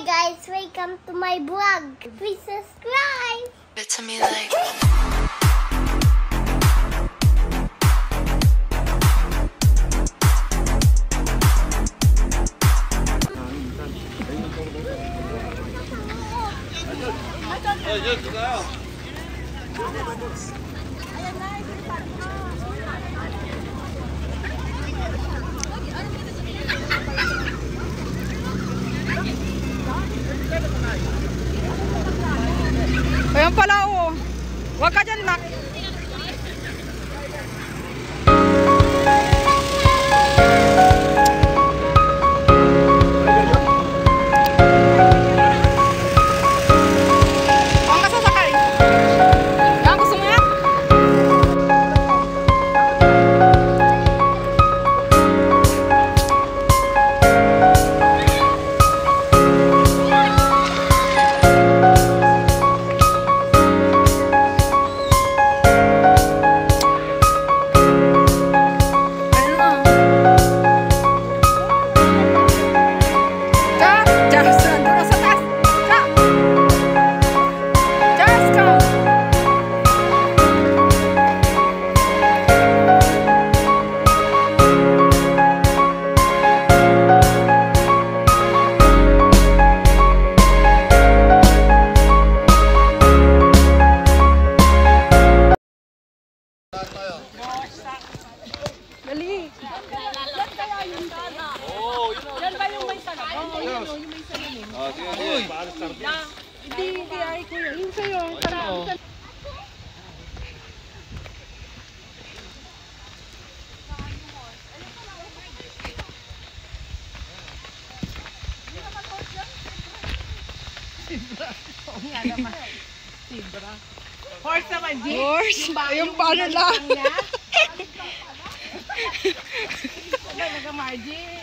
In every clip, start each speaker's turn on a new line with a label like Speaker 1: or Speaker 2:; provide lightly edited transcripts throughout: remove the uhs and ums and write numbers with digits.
Speaker 1: guys, welcome to my vlog. Please subscribe.
Speaker 2: To me like
Speaker 3: ayan pala oh. Huwag ka dyan, Mac. Huwag ka sasakay. Yan, gusto mo yan? Dali. Yan kaya yung sana. Oo, yan ba yung may sana? Oo, yun yung may sana. Ah, sige. Hindi ay kuya. Yung sa'yo. Sibra. Oo nga naman. Sibra. Horse naman, G. Horse? Yung paano lang. Talaga, Margie.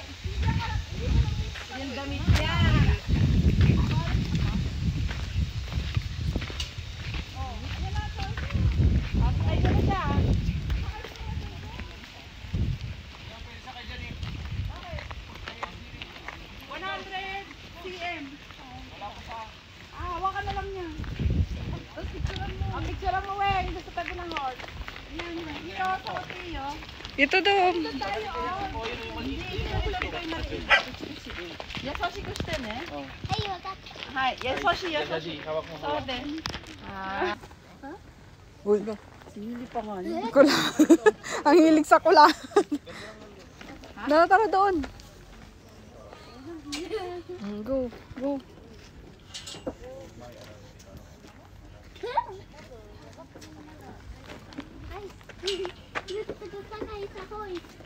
Speaker 3: Yung damit niya. Sakay ka na siya. 100 cm. Hawakan na lang niya. Tapos picturean mo. Ang picturean mo, weh. Yung sa tabi ng horse. Yan, yan. Ito, sa Oteo. Ito daw. Ito tayo, oh. Hindi, ito tayo maliit. Yasoshi ko shite ne.
Speaker 1: Hey, watashi.
Speaker 3: Hai, yasoshi, yasoshi. So then. Uy, sinili pa nga yun. Kula. Ang hilig sa kula. Tara doon. Go, go.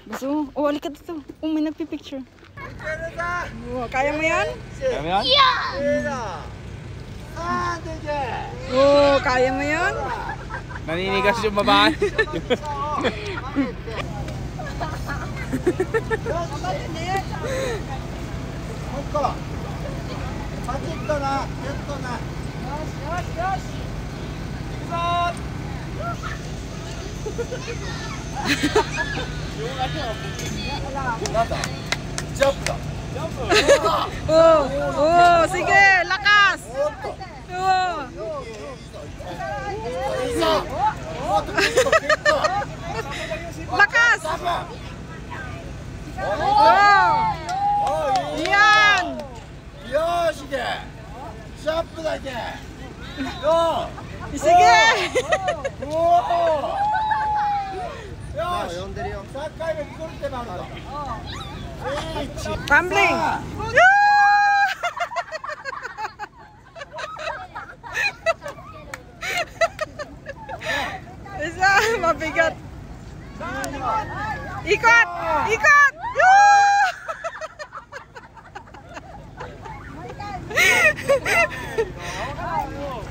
Speaker 3: Gusto mo? Oh, wali ka dito. Oh, may nagpipicture. Oh, kaya mo yan?
Speaker 4: Kaya mo yan?
Speaker 1: Yeah!
Speaker 3: Oh, kaya mo yan?
Speaker 4: Naninigas yung babae.
Speaker 3: Oh, oh, sige, lakas. Oh. Lakas. Oh. Yan. Sige. Tumbling. Isa, mabigat. Ikot! Ikot!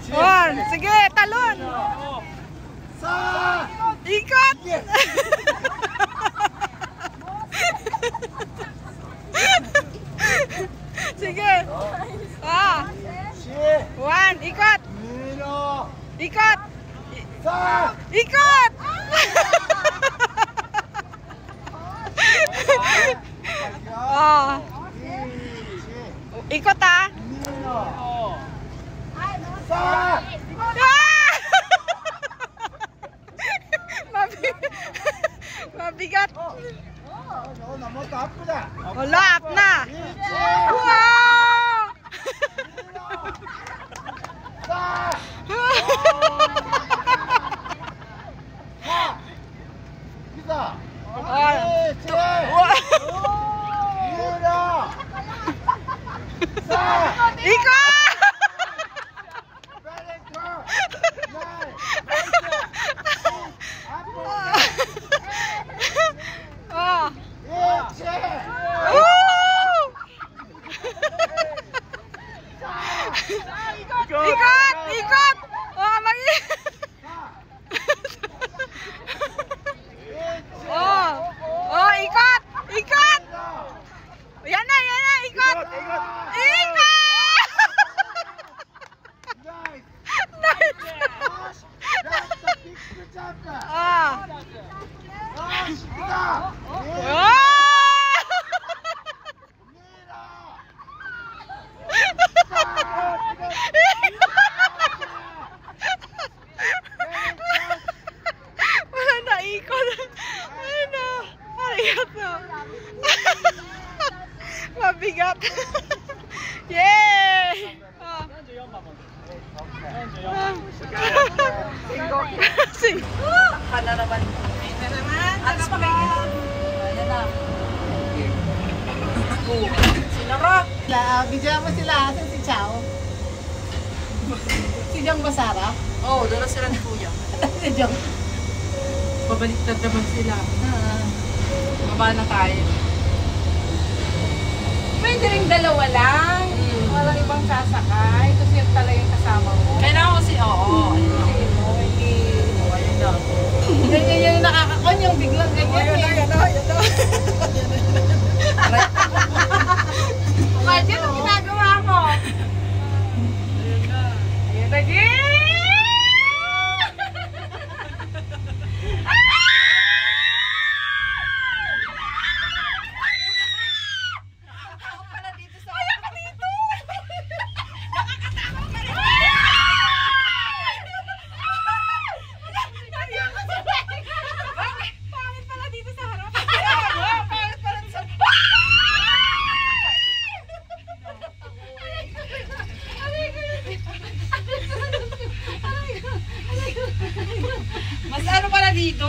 Speaker 3: One, sige, talon. Ikot! Sige. One, ikot. Ikot. Ikot. Ikot ah. Mabigat. Wala, up na. Wow! Ikot! Oh, ikot! Ikot! Yan na, ikot! Ikot! Wala na ikot. Ano? Arigat na. Mabigat. Yay! Takpan na naman. Alas pa kayo. Ayan na. Sinarap.
Speaker 2: Bigyan mo sila. Asan si Chow? Si Jong Basara?
Speaker 3: Oo, doon na sila ni Kuya.
Speaker 2: Si Jong.
Speaker 3: Pabaliktad naman sila. Baba na tayo. Pwede rin dalawa lang. Walang ibang sasakay. Kasi yung talaga yung kasama mo. Kailangan ko oo. Ayun na.
Speaker 2: Ganyan yung nakakakon yung biglang ganyan.
Speaker 3: Ayun na.
Speaker 2: Imagine ang ginagawa mo.
Speaker 3: Ayun na. Mas ano pala dito?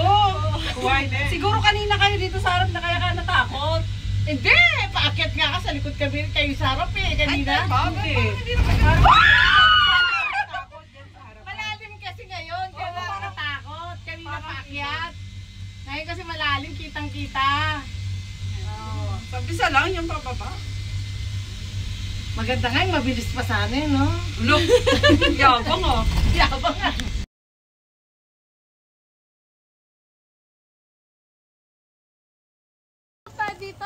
Speaker 3: Siguro kanina kayo dito sa harap na kaya ka natakot.
Speaker 2: Hindi! Paakyat nga ka sa likod kami kayo sa harap kanina.
Speaker 3: Hindi.
Speaker 2: Malalim kasi ngayon. Kaya nakakatakot. Kanina paakyat. Ngayon kasi malalim, kitang-kita.
Speaker 3: Sabi lang yung pababa.
Speaker 2: Maganda nga yung mabilis pa sana no?
Speaker 3: Look! Yabang oh.
Speaker 2: Yabang nga. Dito.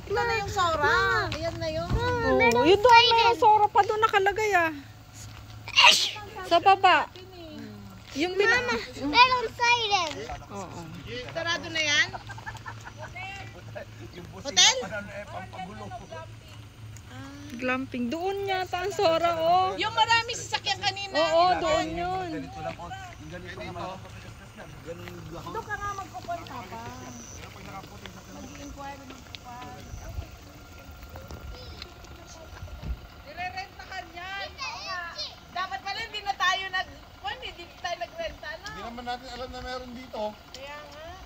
Speaker 2: Ito na yung Sora. Ayan na yun.
Speaker 3: Oh, yun doon na yung Sora pa doon nakalagay ah. Sa baba. Yung
Speaker 1: Mama, merong siren.
Speaker 3: Oo.
Speaker 2: Sarado na yan? Hotel?
Speaker 3: Glamping. Doon yata ang Sora oh.
Speaker 2: Yung marami sasakyan kanina.
Speaker 3: Oo, doon yun.
Speaker 2: Doon ka nga magkukunta pa. Mag-inquire magkukunta. Nire-rentahan yan. Dapat pala hindi na tayo hindi tayo nagrenta na.
Speaker 5: Hindi naman natin alam na meron dito.
Speaker 2: Kaya nga.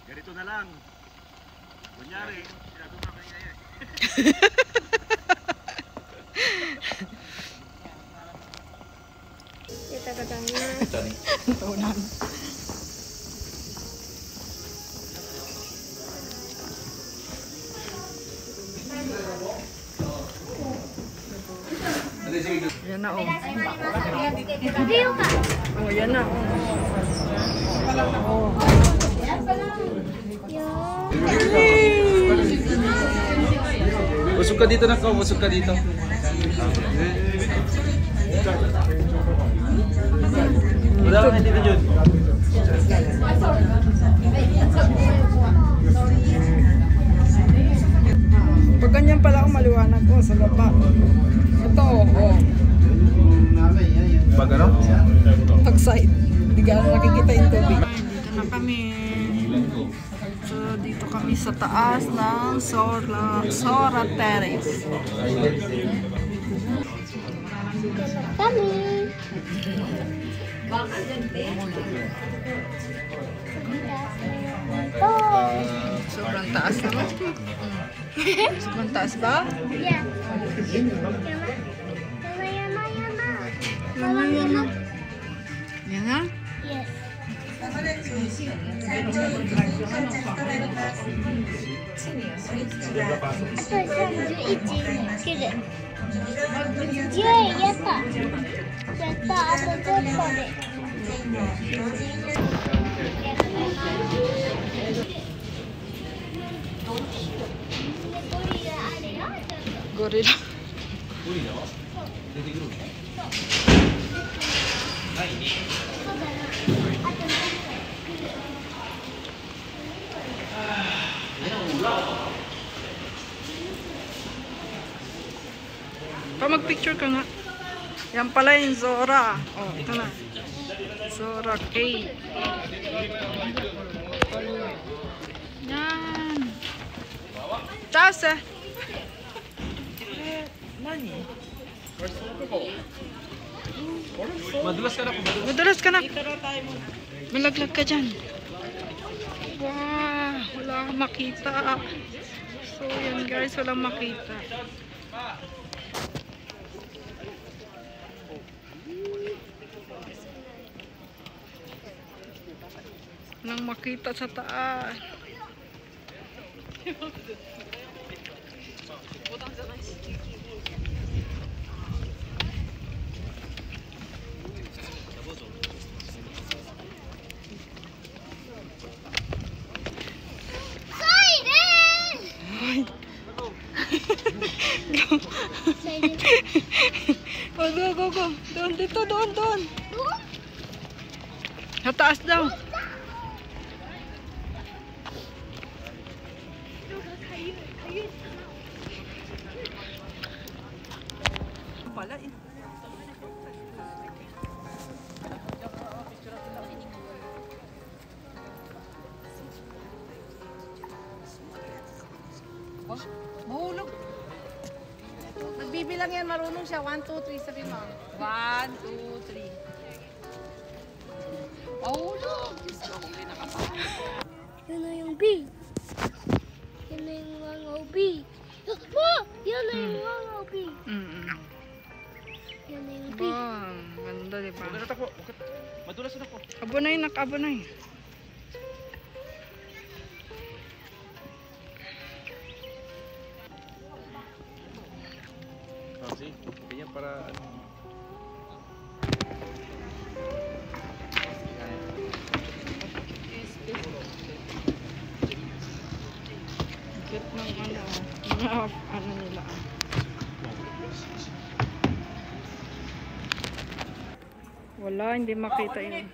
Speaker 5: Ganito na lang. Kunyari, sinabi mo kayo ngayon.
Speaker 1: Kita kadang na.
Speaker 3: Tunan. Yan na oh.
Speaker 1: Video ka.
Speaker 3: Oh, yan na oh.
Speaker 4: Usog ka dito na ko, usog ka dito. Wala ka dito, Jun.
Speaker 3: Pag ganyan pala ako maliwanag ko sa baba. Ito oh.
Speaker 4: Pag ano?
Speaker 3: Pag side. Hindi ka nakikita yung tubig. Dito na kami. kami. So, dito kami sa taas ng Sora Terrace.
Speaker 1: Kami. Oh.
Speaker 3: Sobrang taas naman. Sobrang taas ba?
Speaker 1: Yeah. Yama, yama.
Speaker 3: Yan na?
Speaker 1: Yes.
Speaker 3: Gorilla. Mag-picture ka nga. Yan pala yung Zora. Oh, ito na. Zora Cave. Yan. Taas eh.
Speaker 4: Madulas ka na po.
Speaker 3: Madalas ka na. Malaglag ka dyan. Wow, wala kang makita. So yan guys, walang makita. Walang makita sa taas. Go. Doon, dito, doon. Sa taas daw. Pala eh.
Speaker 2: Mahulog. Nagbibilang yan, marunong siya. 1, 2, 3, sabi mo. 1, 2, 3. Mahulog!
Speaker 1: Yun na yung B. Yun na yung mga B. Oh! Yun na yung mga B. Yun na yung B.
Speaker 3: Wow, ganda diba?
Speaker 4: Madulas na po.
Speaker 3: Abunay, nakabunay.
Speaker 4: Kasi, ganyan para
Speaker 3: Cute ng ano nila. Wala, hindi makita yun.